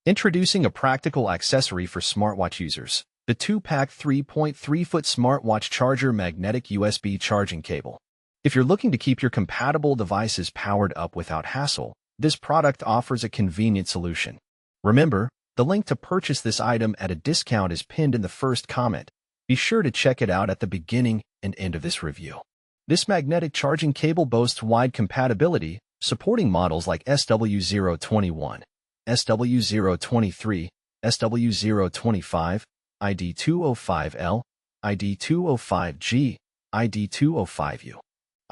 Introducing a practical accessory for smartwatch users, the 2-pack 3.3-foot smartwatch charger magnetic USB charging cable. If you're looking to keep your compatible devices powered up without hassle, this product offers a convenient solution. Remember, the link to purchase this item at a discount is pinned in the first comment. Be sure to check it out at the beginning and end of this review. This magnetic charging cable boasts wide compatibility, supporting models like SW021, SW023, SW025, ID205L, ID205G, ID205U,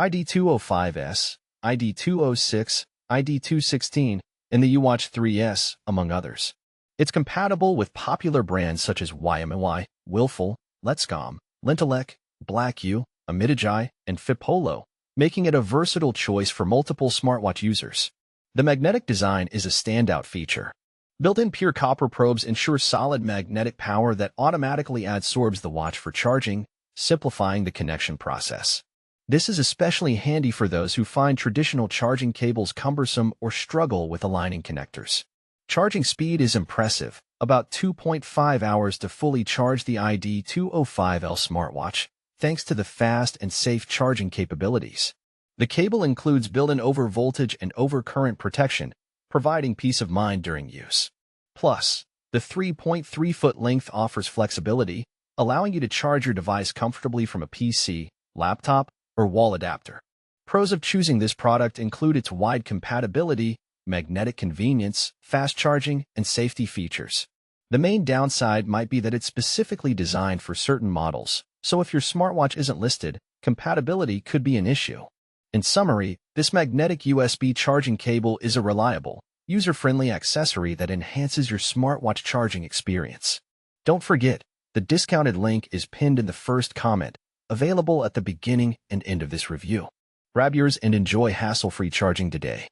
ID205S, ID206, ID216, and the Uwatch 3S, among others. It's compatible with popular brands such as YAMAY, Willful, LETSCOM, Lintelek, Blackview, Umidigi, and Fitpolo, making it a versatile choice for multiple smartwatch users. The magnetic design is a standout feature. Built-in pure copper probes ensure solid magnetic power that automatically adsorbs the watch for charging, simplifying the connection process. This is especially handy for those who find traditional charging cables cumbersome or struggle with aligning connectors. Charging speed is impressive, about 2.5 hours to fully charge the ID205L smartwatch, thanks to the fast and safe charging capabilities. The cable includes built-in overvoltage and overcurrent protection, providing peace of mind during use. Plus, the 3.3-foot length offers flexibility, allowing you to charge your device comfortably from a PC, laptop, or wall adapter. Pros of choosing this product include its wide compatibility, magnetic convenience, fast charging, and safety features. The main downside might be that it's specifically designed for certain models, so if your smartwatch isn't listed, compatibility could be an issue. In summary, this magnetic USB charging cable is a reliable, user-friendly accessory that enhances your smartwatch charging experience. Don't forget, the discounted link is pinned in the first comment, available at the beginning and end of this review. Grab yours and enjoy hassle-free charging today.